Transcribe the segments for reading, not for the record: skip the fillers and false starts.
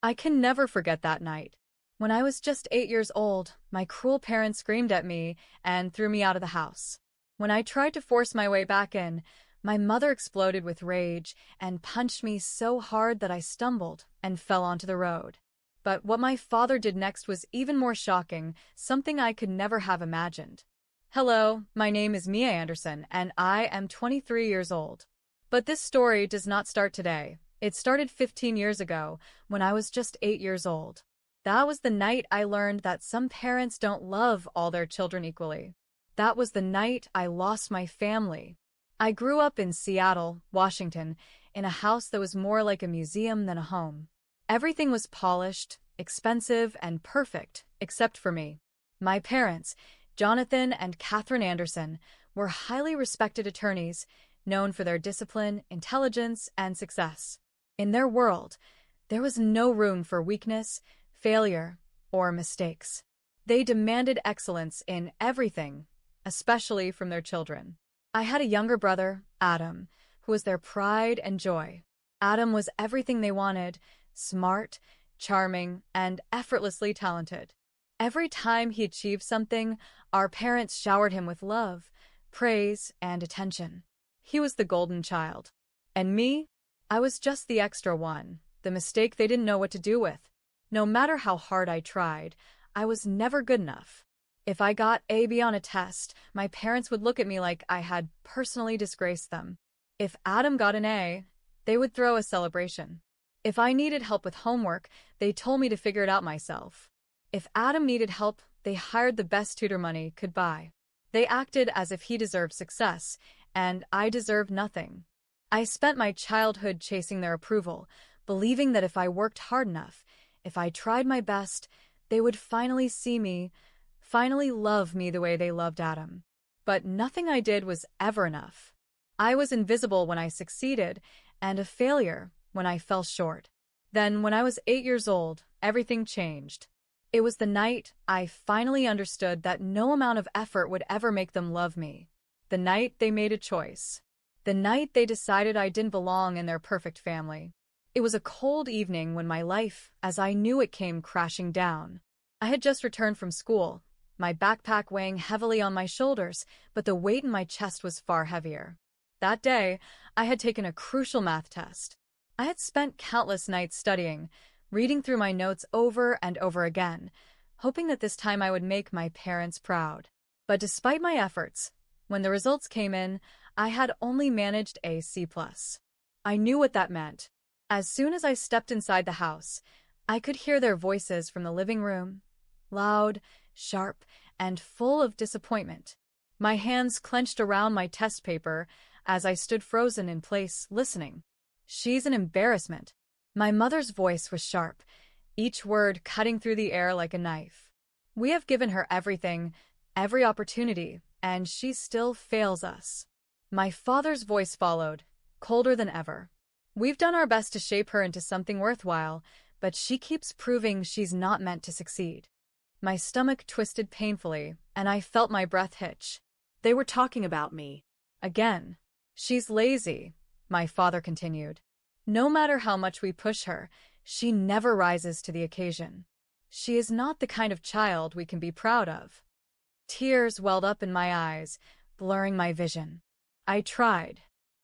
I can never forget that night. When I was just 8 years old, my cruel parents screamed at me and threw me out of the house. When I tried to force my way back in, my mother exploded with rage and punched me so hard that I stumbled and fell onto the road. But what my father did next was even more shocking, something I could never have imagined. Hello, my name is Mia Anderson, and I am 23 years old. But this story does not start today. It started 15 years ago, when I was just 8 years old. That was the night I learned that some parents don't love all their children equally. That was the night I lost my family. I grew up in Seattle, Washington, in a house that was more like a museum than a home. Everything was polished, expensive, and perfect, except for me. My parents, Jonathan and Catherine Anderson, were highly respected attorneys, known for their discipline, intelligence, and success. In their world, there was no room for weakness, failure, or mistakes. They demanded excellence in everything, especially from their children. I had a younger brother, Adam, who was their pride and joy. Adam was everything they wanted: smart, charming, and effortlessly talented. Every time he achieved something, our parents showered him with love, praise, and attention. He was the golden child. And me? I was just the extra one, the mistake they didn't know what to do with. No matter how hard I tried, I was never good enough. If I got a B on a test, my parents would look at me like I had personally disgraced them. If Adam got an A, they would throw a celebration. If I needed help with homework, they told me to figure it out myself. If Adam needed help, they hired the best tutor money could buy. They acted as if he deserved success, and I deserved nothing. I spent my childhood chasing their approval, believing that if I worked hard enough, if I tried my best, they would finally see me, finally love me the way they loved Adam. But nothing I did was ever enough. I was invisible when I succeeded, and a failure when I fell short. Then, when I was 8 years old, everything changed. It was the night I finally understood that no amount of effort would ever make them love me. The night they made a choice. The night they decided I didn't belong in their perfect family. It was a cold evening when my life, as I knew it, came crashing down. I had just returned from school, my backpack weighing heavily on my shoulders, but the weight in my chest was far heavier. That day, I had taken a crucial math test. I had spent countless nights studying, reading through my notes over and over again, hoping that this time I would make my parents proud. But despite my efforts, when the results came in, I had only managed a C+. I knew what that meant. As soon as I stepped inside the house, I could hear their voices from the living room, loud, sharp, and full of disappointment. My hands clenched around my test paper as I stood frozen in place, listening. "She's an embarrassment." My mother's voice was sharp, each word cutting through the air like a knife. "We have given her everything, every opportunity, and she still fails us." My father's voice followed, colder than ever. "We've done our best to shape her into something worthwhile, but she keeps proving she's not meant to succeed." My stomach twisted painfully, and I felt my breath hitch. They were talking about me. Again. "She's lazy," my father continued. "No matter how much we push her, she never rises to the occasion. She is not the kind of child we can be proud of." Tears welled up in my eyes, blurring my vision. I tried.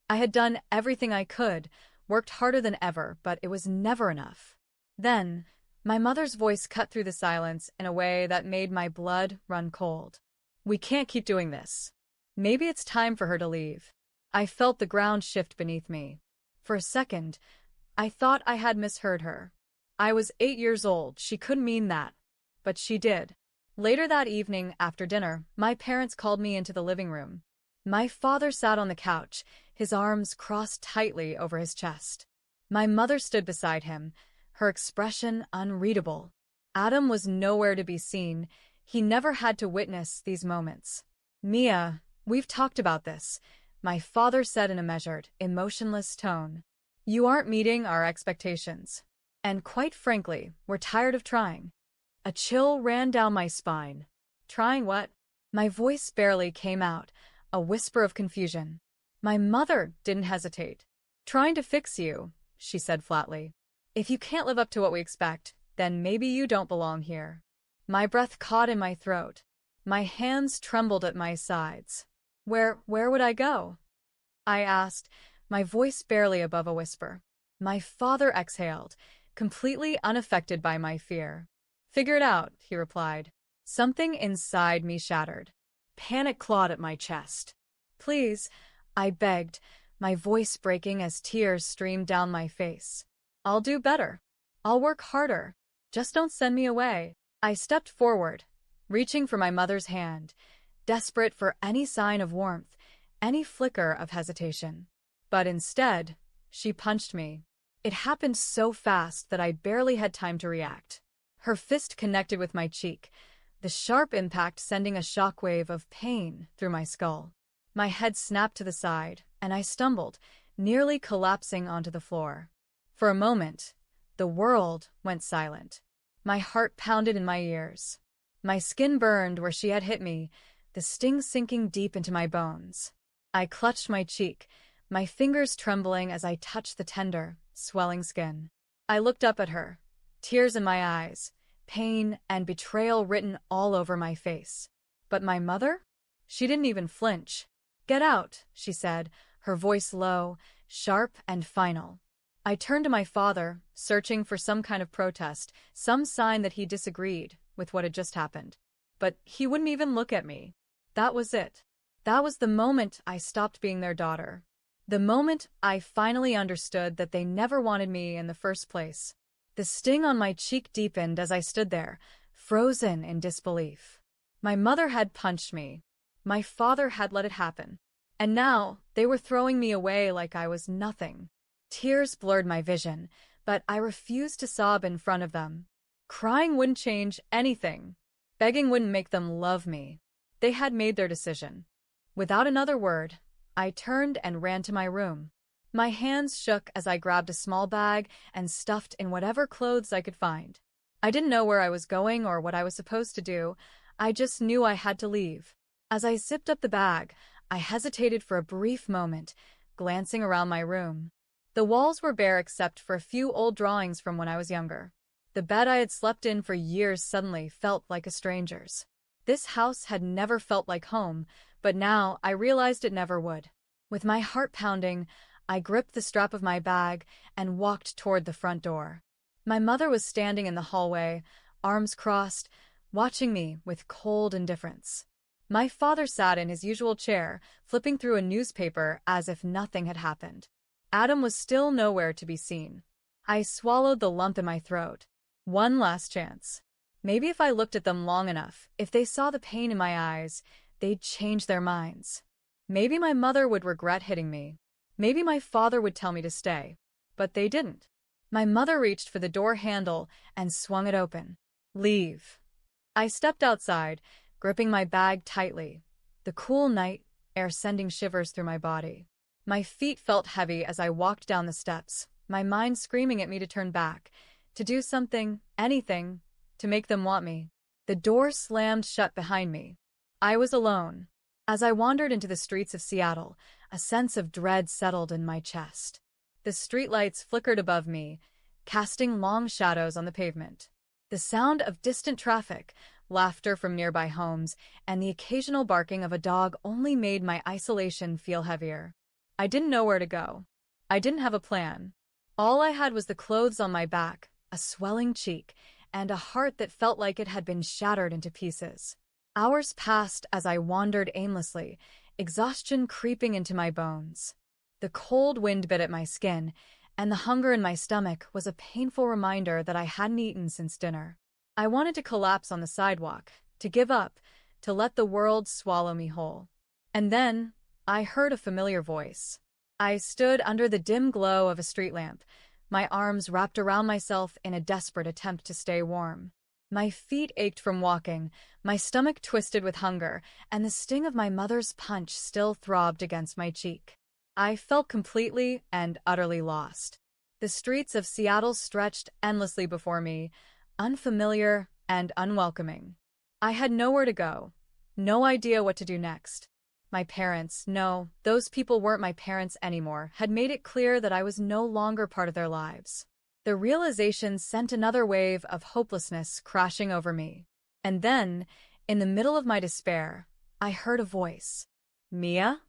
I had done everything I could, worked harder than ever, but it was never enough. Then, my mother's voice cut through the silence in a way that made my blood run cold. "We can't keep doing this. Maybe it's time for her to leave." I felt the ground shift beneath me. For a second, I thought I had misheard her. I was 8 years old, she couldn't mean that. But she did. Later that evening, after dinner, my parents called me into the living room. My father sat on the couch, his arms crossed tightly over his chest. My mother stood beside him, her expression unreadable. Adam was nowhere to be seen. He never had to witness these moments. "Mia, we've talked about this," my father said in a measured, emotionless tone. "You aren't meeting our expectations. And quite frankly, we're tired of trying." A chill ran down my spine. "Trying what?" My voice barely came out, a whisper of confusion. My mother didn't hesitate. "Trying to fix you," she said flatly. If you can't live up to what we expect, then maybe you don't belong here. My breath caught in my throat. My hands trembled at my sides. Where would I go? I asked, my voice barely above a whisper. My father exhaled, completely unaffected by my fear. Figure it out, he replied. Something inside me shattered. Panic clawed at my chest. Please, I begged, my voice breaking as tears streamed down my face. I'll do better. I'll work harder. Just don't send me away. I stepped forward, reaching for my mother's hand, desperate for any sign of warmth, any flicker of hesitation. But instead, she punched me. It happened so fast that I barely had time to react. Her fist connected with my cheek, the sharp impact sending a shockwave of pain through my skull. My head snapped to the side, and I stumbled, nearly collapsing onto the floor. For a moment, the world went silent. My heart pounded in my ears. My skin burned where she had hit me, the sting sinking deep into my bones. I clutched my cheek, my fingers trembling as I touched the tender, swelling skin. I looked up at her, tears in my eyes, pain and betrayal written all over my face. But my mother? She didn't even flinch. Get out, she said, her voice low, sharp and final. I turned to my father, searching for some kind of protest, some sign that he disagreed with what had just happened. But he wouldn't even look at me. That was it. That was the moment I stopped being their daughter. The moment I finally understood that they never wanted me in the first place. The sting on my cheek deepened as I stood there, frozen in disbelief. My mother had punched me. My father had let it happen. And now they were throwing me away like I was nothing. Tears blurred my vision, but I refused to sob in front of them. Crying wouldn't change anything. Begging wouldn't make them love me. They had made their decision. Without another word, I turned and ran to my room. My hands shook as I grabbed a small bag and stuffed in whatever clothes I could find. I didn't know where I was going or what I was supposed to do. I just knew I had to leave. As I zipped up the bag, I hesitated for a brief moment, glancing around my room. The walls were bare except for a few old drawings from when I was younger. The bed I had slept in for years suddenly felt like a stranger's. This house had never felt like home, but now I realized it never would. With my heart pounding, I gripped the strap of my bag and walked toward the front door. My mother was standing in the hallway, arms crossed, watching me with cold indifference. My father sat in his usual chair, flipping through a newspaper as if nothing had happened. Adam was still nowhere to be seen. I swallowed the lump in my throat. One last chance. Maybe if I looked at them long enough, if they saw the pain in my eyes, they'd change their minds. Maybe my mother would regret hitting me. Maybe my father would tell me to stay. But they didn't. My mother reached for the door handle and swung it open. Leave. I stepped outside, gripping my bag tightly, the cool night air sending shivers through my body. My feet felt heavy as I walked down the steps, my mind screaming at me to turn back, to do something, anything, to make them want me. The door slammed shut behind me. I was alone. As I wandered into the streets of Seattle, a sense of dread settled in my chest. The streetlights flickered above me, casting long shadows on the pavement. The sound of distant traffic, laughter from nearby homes, and the occasional barking of a dog only made my isolation feel heavier. I didn't know where to go. I didn't have a plan. All I had was the clothes on my back, a swelling cheek, and a heart that felt like it had been shattered into pieces. Hours passed as I wandered aimlessly, exhaustion creeping into my bones. The cold wind bit at my skin, and the hunger in my stomach was a painful reminder that I hadn't eaten since dinner. I wanted to collapse on the sidewalk, to give up, to let the world swallow me whole. And then I heard a familiar voice. I stood under the dim glow of a street lamp, my arms wrapped around myself in a desperate attempt to stay warm. My feet ached from walking, my stomach twisted with hunger, and the sting of my mother's punch still throbbed against my cheek. I felt completely and utterly lost. The streets of Seattle stretched endlessly before me, unfamiliar and unwelcoming. I had nowhere to go, no idea what to do next. My parents, no, those people weren't my parents anymore, had made it clear that I was no longer part of their lives. The realization sent another wave of hopelessness crashing over me. And then, in the middle of my despair, I heard a voice. Mia?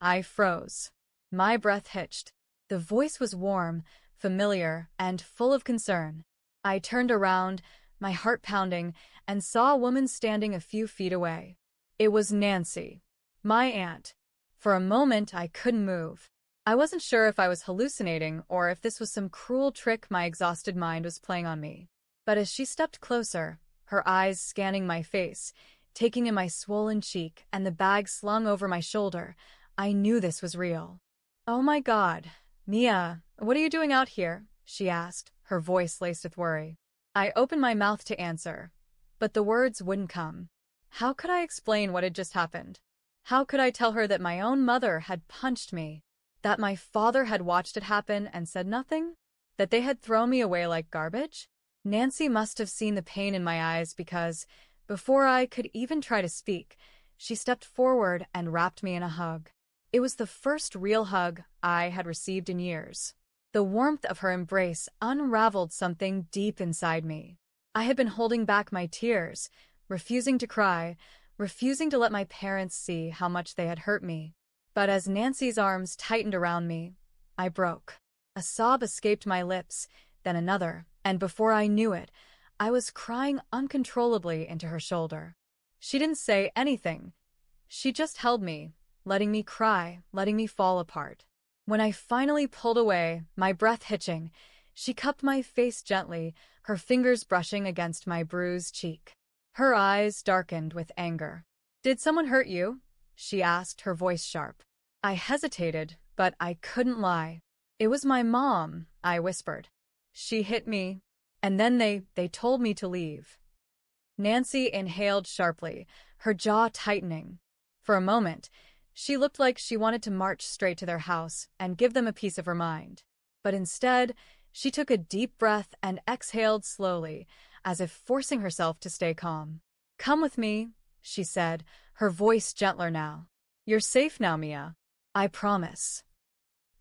I froze. My breath hitched. The voice was warm, familiar, and full of concern. I turned around, my heart pounding, and saw a woman standing a few feet away. It was Nancy, my aunt. For a moment, I couldn't move. I wasn't sure if I was hallucinating or if this was some cruel trick my exhausted mind was playing on me. But as she stepped closer, her eyes scanning my face, taking in my swollen cheek and the bag slung over my shoulder, I knew this was real. "Oh my God, Mia, what are you doing out here?" she asked, her voice laced with worry. I opened my mouth to answer, but the words wouldn't come. How could I explain what had just happened? How could I tell her that my own mother had punched me? That my father had watched it happen and said nothing? That they had thrown me away like garbage? Nancy must have seen the pain in my eyes because, before I could even try to speak, she stepped forward and wrapped me in a hug. It was the first real hug I had received in years. The warmth of her embrace unraveled something deep inside me. I had been holding back my tears, refusing to cry, refusing to let my parents see how much they had hurt me. But as Nancy's arms tightened around me, I broke. A sob escaped my lips, then another, and before I knew it, I was crying uncontrollably into her shoulder. She didn't say anything. She just held me, letting me cry, letting me fall apart. When I finally pulled away, my breath hitching, she cupped my face gently, her fingers brushing against my bruised cheek. Her eyes darkened with anger. "Did someone hurt you?" she asked, her voice sharp. I hesitated, but I couldn't lie. "It was my mom," I whispered. "She hit me, and then they told me to leave." Nancy inhaled sharply, her jaw tightening. For a moment, she looked like she wanted to march straight to their house and give them a piece of her mind. But instead, she took a deep breath and exhaled slowly, as if forcing herself to stay calm. "Come with me," she said, her voice gentler now. "You're safe now, Mia. I promise."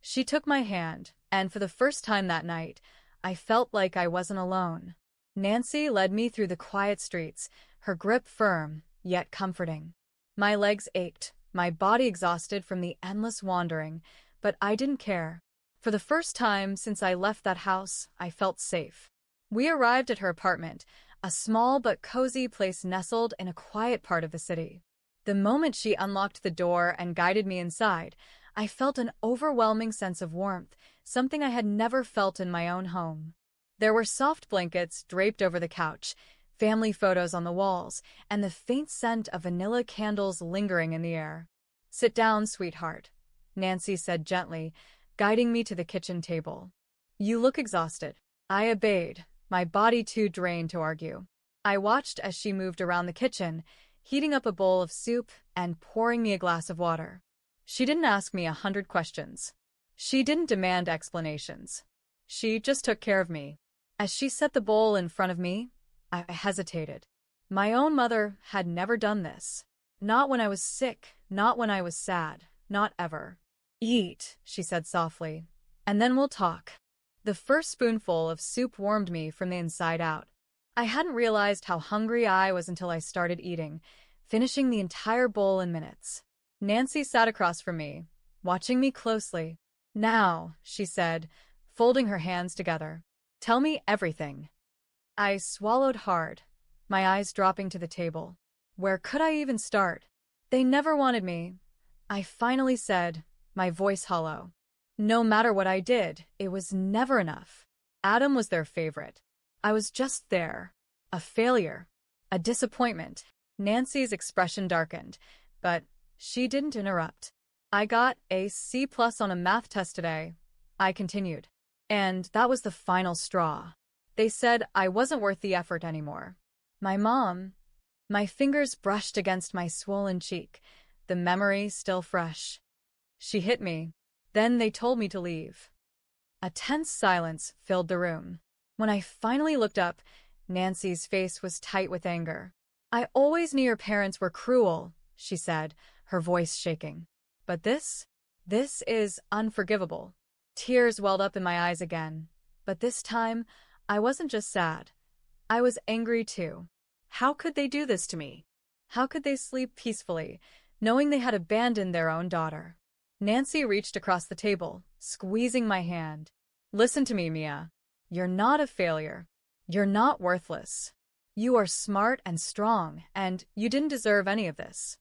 She took my hand, and for the first time that night, I felt like I wasn't alone. Nancy led me through the quiet streets, her grip firm, yet comforting. My legs ached, my body exhausted from the endless wandering, but I didn't care. For the first time since I left that house, I felt safe. We arrived at her apartment, a small but cozy place nestled in a quiet part of the city. The moment she unlocked the door and guided me inside, I felt an overwhelming sense of warmth, something I had never felt in my own home. There were soft blankets draped over the couch, family photos on the walls, and the faint scent of vanilla candles lingering in the air. "Sit down, sweetheart," Nancy said gently, guiding me to the kitchen table. "You look exhausted." I obeyed, my body too drained to argue. I watched as she moved around the kitchen, heating up a bowl of soup and pouring me a glass of water. She didn't ask me 100 questions. She didn't demand explanations. She just took care of me. As she set the bowl in front of me, I hesitated. My own mother had never done this. Not when I was sick, not when I was sad, not ever. "Eat," she said softly, "and then we'll talk." The first spoonful of soup warmed me from the inside out. I hadn't realized how hungry I was until I started eating, finishing the entire bowl in minutes. Nancy sat across from me, watching me closely. "Now," she said, folding her hands together, "tell me everything." I swallowed hard, my eyes dropping to the table. Where could I even start? "They never wanted me," I finally said, my voice hollow. "No matter what I did, it was never enough. Adam was their favorite. I was just there. A failure. A disappointment." Nancy's expression darkened, but she didn't interrupt. "I got a C+ on a math test today," I continued. "And that was the final straw. They said I wasn't worth the effort anymore. My mom..." My fingers brushed against my swollen cheek, the memory still fresh. "She hit me. Then they told me to leave." A tense silence filled the room. When I finally looked up, Nancy's face was tight with anger. "I always knew your parents were cruel," she said, her voice shaking. "But this is unforgivable." Tears welled up in my eyes again. But this time, I wasn't just sad. I was angry too. How could they do this to me? How could they sleep peacefully, knowing they had abandoned their own daughter? Nancy reached across the table, squeezing my hand. Listen to me, Mia. You're not a failure. You're not worthless. You are smart and strong, and you didn't deserve any of this.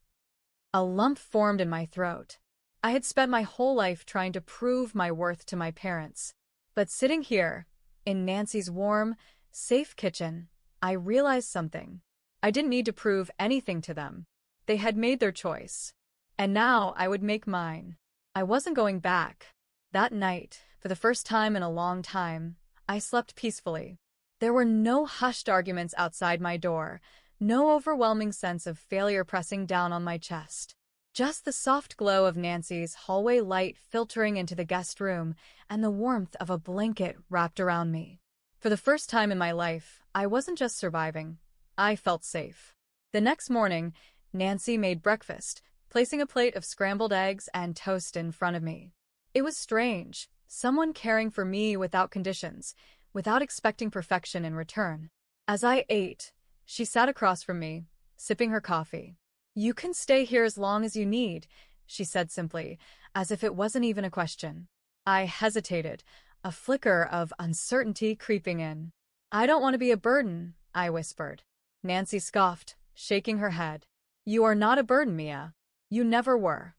A lump formed in my throat. I had spent my whole life trying to prove my worth to my parents. But sitting here, in Nancy's warm, safe kitchen, I realized something. I didn't need to prove anything to them. They had made their choice. And now I would make mine. I wasn't going back. That night, for the first time in a long time, I slept peacefully. There were no hushed arguments outside my door, no overwhelming sense of failure pressing down on my chest. Just the soft glow of Nancy's hallway light filtering into the guest room and the warmth of a blanket wrapped around me. For the first time in my life, I wasn't just surviving. I felt safe. The next morning, Nancy made breakfast, placing a plate of scrambled eggs and toast in front of me. It was strange, someone caring for me without conditions, without expecting perfection in return. As I ate, she sat across from me, sipping her coffee. You can stay here as long as you need, she said simply, as if it wasn't even a question. I hesitated, a flicker of uncertainty creeping in. I don't want to be a burden, I whispered. Nancy scoffed, shaking her head. You are not a burden, Mia. You never were.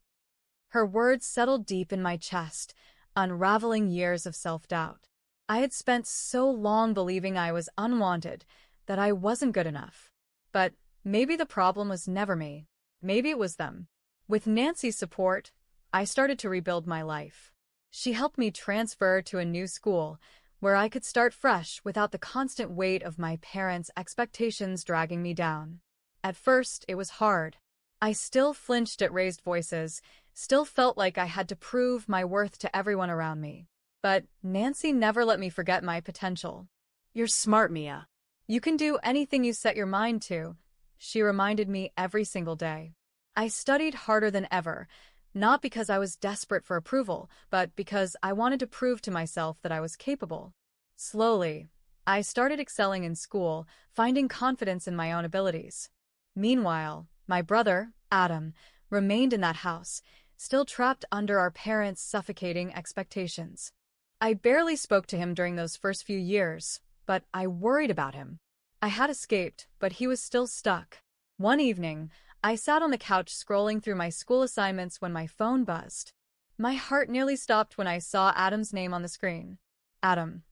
Her words settled deep in my chest, unraveling years of self-doubt. I had spent so long believing I was unwanted, that I wasn't good enough. But maybe the problem was never me. Maybe it was them. With Nancy's support, I started to rebuild my life. She helped me transfer to a new school, where I could start fresh without the constant weight of my parents' expectations dragging me down. At first, it was hard. I still flinched at raised voices, still felt like I had to prove my worth to everyone around me. But Nancy never let me forget my potential. You're smart, Mia. You can do anything you set your mind to, she reminded me every single day. I studied harder than ever, not because I was desperate for approval, but because I wanted to prove to myself that I was capable. Slowly, I started excelling in school, finding confidence in my own abilities. Meanwhile, my brother, Adam, remained in that house, still trapped under our parents' suffocating expectations. I barely spoke to him during those first few years, but I worried about him. I had escaped, but he was still stuck. One evening, I sat on the couch scrolling through my school assignments when my phone buzzed. My heart nearly stopped when I saw Adam's name on the screen. Adam.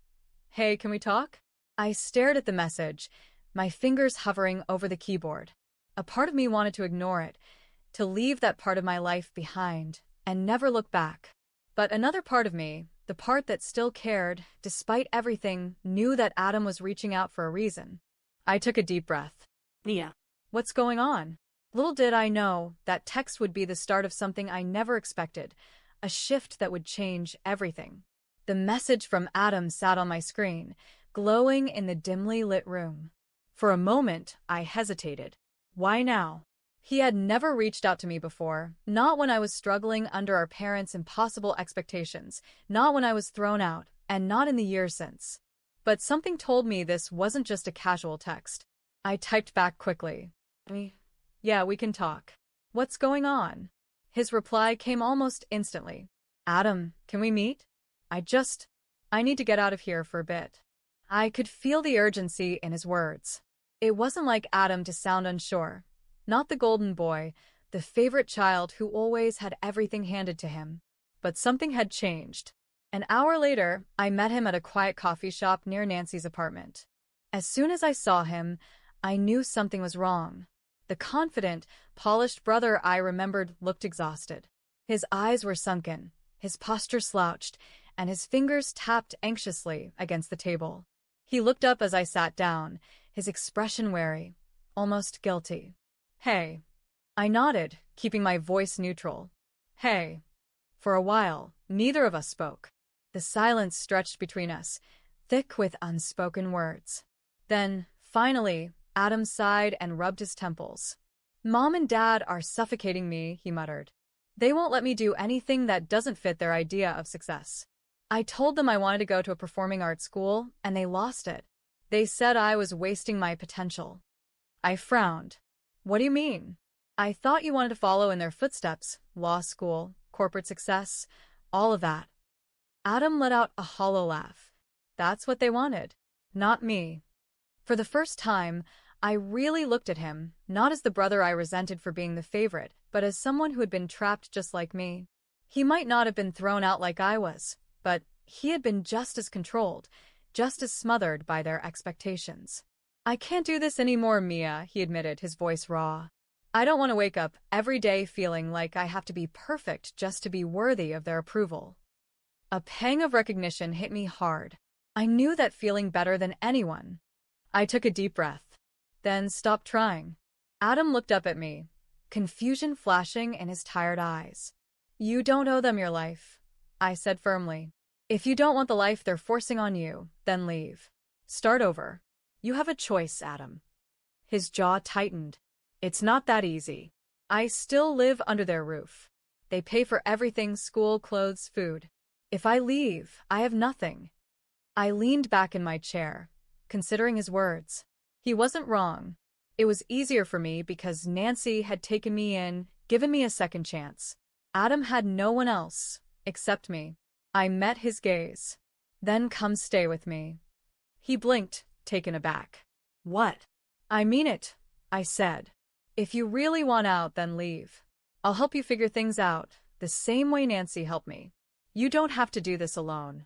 Hey, can we talk? I stared at the message, my fingers hovering over the keyboard. A part of me wanted to ignore it, to leave that part of my life behind, and never look back. But another part of me, the part that still cared, despite everything, knew that Adam was reaching out for a reason. I took a deep breath. Mia. What's going on? Little did I know that text would be the start of something I never expected, a shift that would change everything. The message from Adam sat on my screen, glowing in the dimly lit room. For a moment, I hesitated. Why now? He had never reached out to me before, not when I was struggling under our parents' impossible expectations, not when I was thrown out, and not in the years since. But something told me this wasn't just a casual text. I typed back quickly. Yeah, we can talk. What's going on? His reply came almost instantly. Adam, can we meet? I need to get out of here for a bit. I could feel the urgency in his words. It wasn't like Adam to sound unsure. Not the golden boy, the favorite child who always had everything handed to him. But something had changed. An hour later, I met him at a quiet coffee shop near Nancy's apartment. As soon as I saw him, I knew something was wrong. The confident, polished brother I remembered looked exhausted. His eyes were sunken, his posture slouched, and his fingers tapped anxiously against the table. He looked up as I sat down, his expression wary, almost guilty. Hey. I nodded, keeping my voice neutral. Hey. For a while, neither of us spoke. The silence stretched between us, thick with unspoken words. Then, finally, Adam sighed and rubbed his temples. Mom and Dad are suffocating me, he muttered. They won't let me do anything that doesn't fit their idea of success. I told them I wanted to go to a performing arts school, and they lost it. They said I was wasting my potential. I frowned. What do you mean? I thought you wanted to follow in their footsteps, law school, corporate success, all of that. Adam let out a hollow laugh. That's what they wanted, not me. For the first time, I really looked at him, not as the brother I resented for being the favorite, but as someone who had been trapped just like me. He might not have been thrown out like I was, but he had been just as controlled, just as smothered by their expectations. I can't do this anymore, Mia, he admitted, his voice raw. I don't want to wake up every day feeling like I have to be perfect just to be worthy of their approval. A pang of recognition hit me hard. I knew that feeling better than anyone. I took a deep breath, then stopped trying. Adam looked up at me, confusion flashing in his tired eyes. You don't owe them your life, I said firmly. If you don't want the life they're forcing on you, then leave. Start over. You have a choice, Adam. His jaw tightened. It's not that easy. I still live under their roof. They pay for everything: school, clothes, food. If I leave, I have nothing. I leaned back in my chair, considering his words. He wasn't wrong. It was easier for me because Nancy had taken me in, given me a second chance. Adam had no one else, except me. I met his gaze. Then come stay with me. He blinked, taken aback. What? I mean it, I said. If you really want out, then leave. I'll help you figure things out, the same way Nancy helped me. You don't have to do this alone.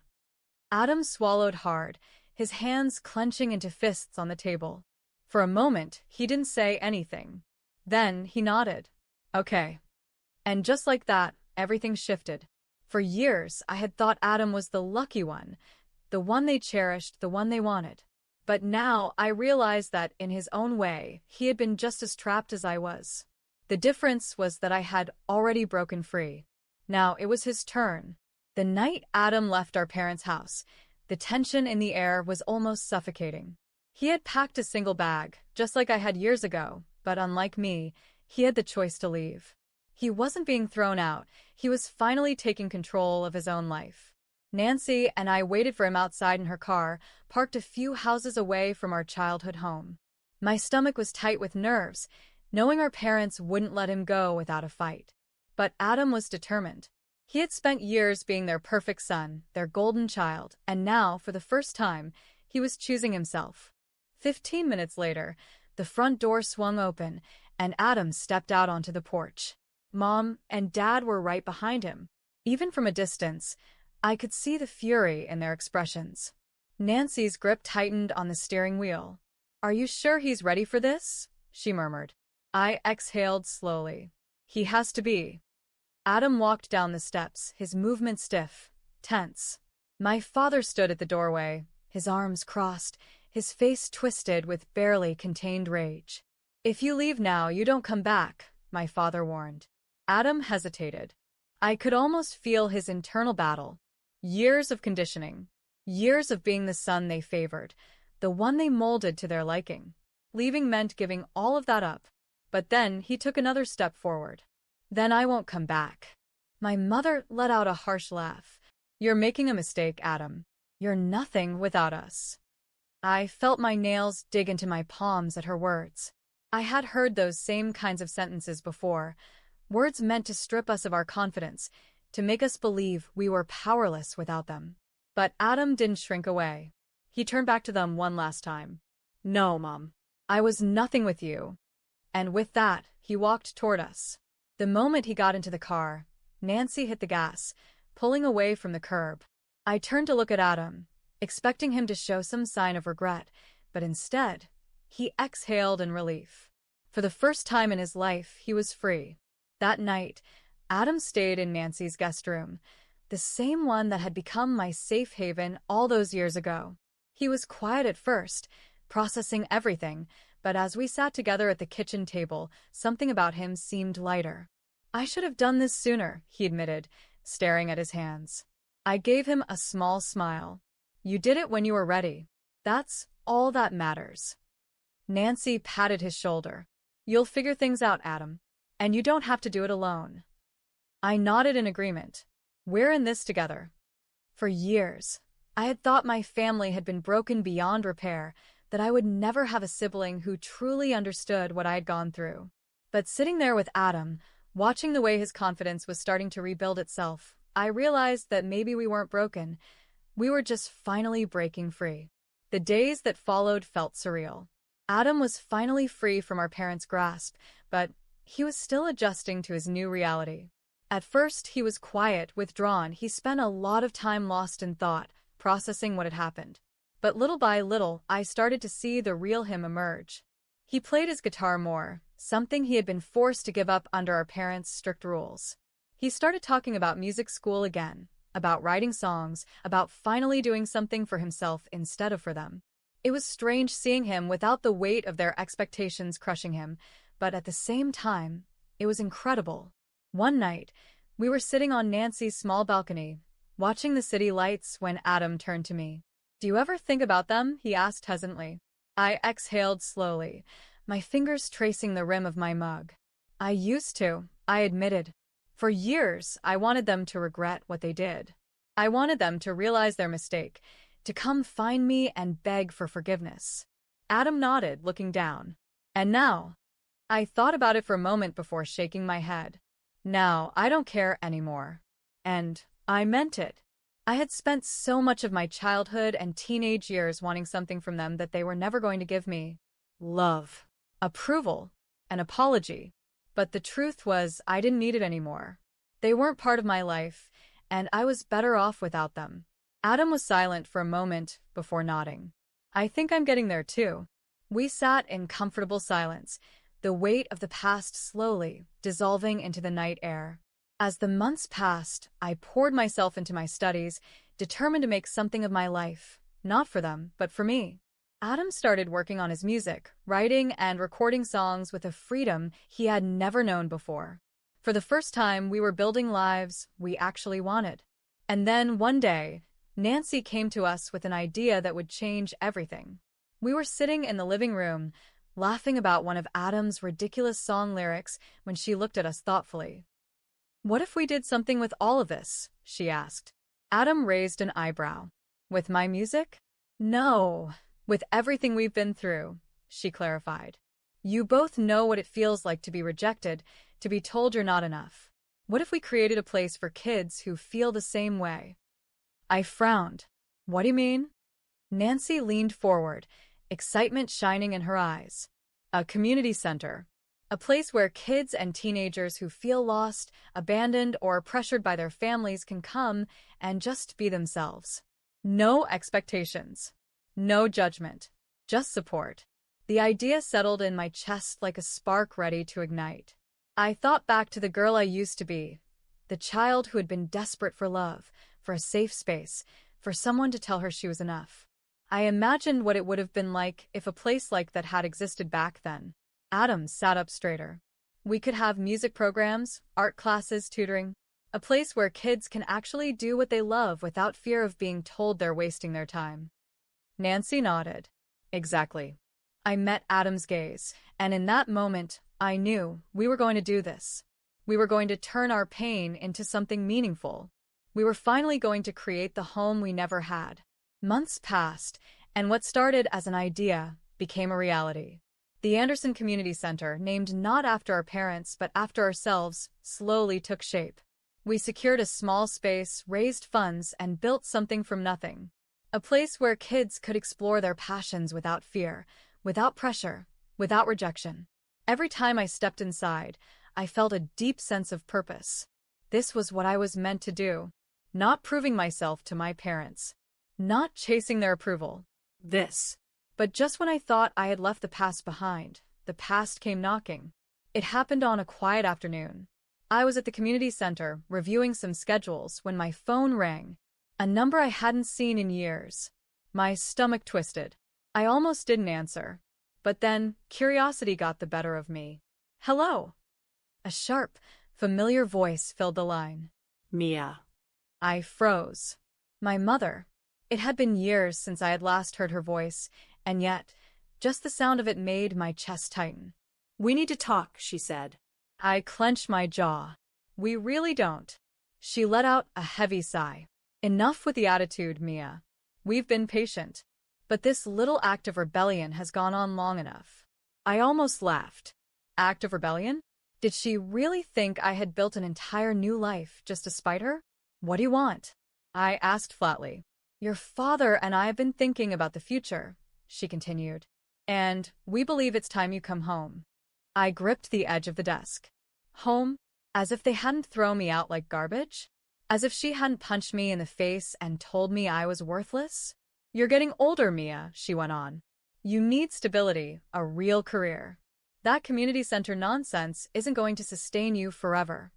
Adam swallowed hard, his hands clenching into fists on the table. For a moment, he didn't say anything. Then he nodded. Okay. And just like that, everything shifted. For years, I had thought Adam was the lucky one, the one they cherished, the one they wanted. But now I realized that, in his own way, he had been just as trapped as I was. The difference was that I had already broken free. Now it was his turn. The night Adam left our parents' house, the tension in the air was almost suffocating. He had packed a single bag, just like I had years ago, but unlike me, he had the choice to leave. He wasn't being thrown out, he was finally taking control of his own life. Nancy and I waited for him outside in her car, parked a few houses away from our childhood home. My stomach was tight with nerves, knowing our parents wouldn't let him go without a fight. But Adam was determined. He had spent years being their perfect son, their golden child, and now, for the first time, he was choosing himself. 15 minutes later, the front door swung open, and Adam stepped out onto the porch. Mom and Dad were right behind him. Even from a distance, I could see the fury in their expressions. Nancy's grip tightened on the steering wheel. Are you sure he's ready for this? She murmured. I exhaled slowly. He has to be. Adam walked down the steps, his movement stiff, tense. My father stood at the doorway, his arms crossed, his face twisted with barely contained rage. If you leave now, you don't come back, my father warned. Adam hesitated. I could almost feel his internal battle. Years of conditioning. Years of being the son they favored, the one they molded to their liking. Leaving meant giving all of that up. But then he took another step forward. Then I won't come back. My mother let out a harsh laugh. You're making a mistake, Adam. You're nothing without us. I felt my nails dig into my palms at her words. I had heard those same kinds of sentences before. Words meant to strip us of our confidence, to make us believe we were powerless without them. But Adam didn't shrink away. He turned back to them one last time. No, Mom. I was nothing with you. And with that, he walked toward us. The moment he got into the car, Nancy hit the gas, pulling away from the curb. I turned to look at Adam, expecting him to show some sign of regret, but instead, he exhaled in relief. For the first time in his life, he was free. That night, Adam stayed in Nancy's guest room, the same one that had become my safe haven all those years ago. He was quiet at first, processing everything, but as we sat together at the kitchen table, something about him seemed lighter. I should have done this sooner, he admitted, staring at his hands. I gave him a small smile. You did it when you were ready. That's all that matters. Nancy patted his shoulder. You'll figure things out, Adam. And you don't have to do it alone. I nodded in agreement. We're in this together. For years, I had thought my family had been broken beyond repair, that I would never have a sibling who truly understood what I had gone through. But sitting there with Adam, watching the way his confidence was starting to rebuild itself, I realized that maybe we weren't broken. We were just finally breaking free. The days that followed felt surreal. Adam was finally free from our parents' grasp, but he was still adjusting to his new reality. At first, he was quiet, withdrawn. He spent a lot of time lost in thought, processing what had happened. But little by little, I started to see the real him emerge. He played his guitar more, something he had been forced to give up under our parents' strict rules. He started talking about music school again, about writing songs, about finally doing something for himself instead of for them. It was strange seeing him without the weight of their expectations crushing him, but at the same time, it was incredible. One night, we were sitting on Nancy's small balcony, watching the city lights when Adam turned to me. "Do you ever think about them?" he asked hesitantly. I exhaled slowly, my fingers tracing the rim of my mug. "I used to," I admitted. "For years, I wanted them to regret what they did. I wanted them to realize their mistake, to come find me and beg for forgiveness." Adam nodded, looking down. "And now?" I thought about it for a moment before shaking my head. "Now, I don't care anymore." And I meant it. I had spent so much of my childhood and teenage years wanting something from them that they were never going to give me. Love, approval, an apology. But the truth was, I didn't need it anymore. They weren't part of my life, and I was better off without them. Adam was silent for a moment before nodding. "I think I'm getting there too." We sat in comfortable silence, the weight of the past slowly dissolving into the night air. As the months passed, I poured myself into my studies, determined to make something of my life, not for them, but for me. Adam started working on his music, writing and recording songs with a freedom he had never known before. For the first time, we were building lives we actually wanted. And then, one day, Nancy came to us with an idea that would change everything. We were sitting in the living room, laughing about one of Adam's ridiculous song lyrics when she looked at us thoughtfully. "What if we did something with all of this?" she asked. Adam raised an eyebrow. "With my music?" "No, with everything we've been through," she clarified. "You both know what it feels like to be rejected, to be told you're not enough. What if we created a place for kids who feel the same way?" I frowned. "What do you mean?" Nancy leaned forward, excitement shining in her eyes. "A community center. A place where kids and teenagers who feel lost, abandoned, or pressured by their families can come and just be themselves. No expectations. No judgment. Just support." The idea settled in my chest like a spark ready to ignite. I thought back to the girl I used to be, the child who had been desperate for love, for a safe space, for someone to tell her she was enough. I imagined what it would have been like if a place like that had existed back then. Adam sat up straighter. "We could have music programs, art classes, tutoring. A place where kids can actually do what they love without fear of being told they're wasting their time." Nancy nodded. "Exactly." I met Adam's gaze, and in that moment, I knew we were going to do this. We were going to turn our pain into something meaningful. We were finally going to create the home we never had. Months passed, and what started as an idea became a reality. The Anderson Community Center, named not after our parents but after ourselves, slowly took shape. We secured a small space, raised funds, and built something from nothing. A place where kids could explore their passions without fear, without pressure, without rejection. Every time I stepped inside, I felt a deep sense of purpose. This was what I was meant to do. Not proving myself to my parents. Not chasing their approval. But just when I thought I had left the past behind, the past came knocking. It happened on a quiet afternoon. I was at the community center, reviewing some schedules, when my phone rang. A number I hadn't seen in years. My stomach twisted. I almost didn't answer. But then, curiosity got the better of me. "Hello." A sharp, familiar voice filled the line. "Mia." I froze. My mother. It had been years since I had last heard her voice, and yet, just the sound of it made my chest tighten. "We need to talk," she said. I clenched my jaw. "We really don't." She let out a heavy sigh. Enough with the attitude, Mia. We've been patient. But this little act of rebellion has gone on long enough. I almost laughed. Act of rebellion? Did she really think I had built an entire new life just to spite her? What do you want? I asked flatly. Your father and I have been thinking about the future, she continued. And we believe it's time you come home. I gripped the edge of the desk. Home? As if they hadn't thrown me out like garbage? As if she hadn't punched me in the face and told me I was worthless? You're getting older, Mia, she went on. You need stability, a real career. That community center nonsense isn't going to sustain you forever.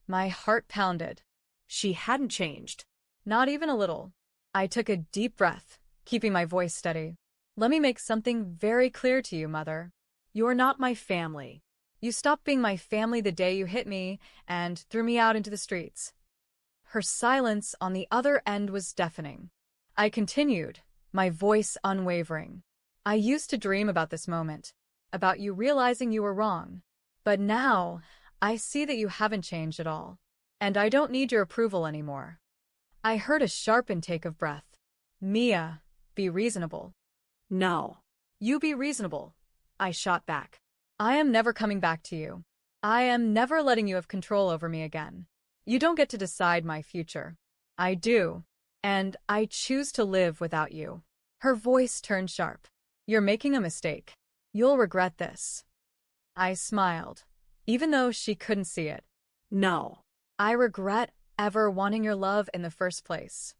My heart pounded. She hadn't changed. Not even a little. I took a deep breath, keeping my voice steady. Let me make something very clear to you, Mother. You're not my family. You stopped being my family the day you hit me and threw me out into the streets. Her silence on the other end was deafening. I continued, my voice unwavering. I used to dream about this moment, about you realizing you were wrong. But now, I see that you haven't changed at all. And I don't need your approval anymore. I heard a sharp intake of breath. Mia, be reasonable. No. You be reasonable, I shot back. I am never coming back to you. I am never letting you have control over me again. You don't get to decide my future. I do. And I choose to live without you. Her voice turned sharp. You're making a mistake. You'll regret this. I smiled, even though she couldn't see it. No. I regret ever wanting your love in the first place.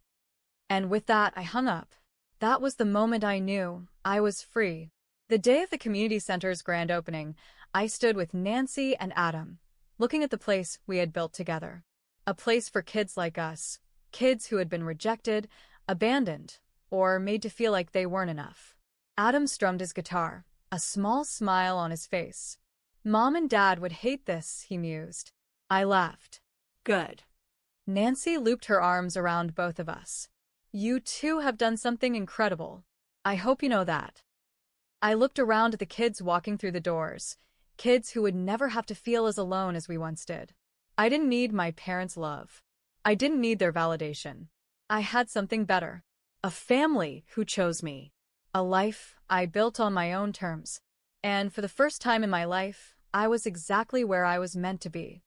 And with that, I hung up. That was the moment I knew I was free. The day of the community center's grand opening, I stood with Nancy and Adam, looking at the place we had built together. A place for kids like us, kids who had been rejected, abandoned, or made to feel like they weren't enough. Adam strummed his guitar, a small smile on his face. Mom and Dad would hate this, he mused. I laughed. Good. Nancy looped her arms around both of us. You two have done something incredible. I hope you know that. I looked around at the kids walking through the doors, kids who would never have to feel as alone as we once did. I didn't need my parents' love. I didn't need their validation. I had something better. A family who chose me. A life I built on my own terms. And for the first time in my life, I was exactly where I was meant to be.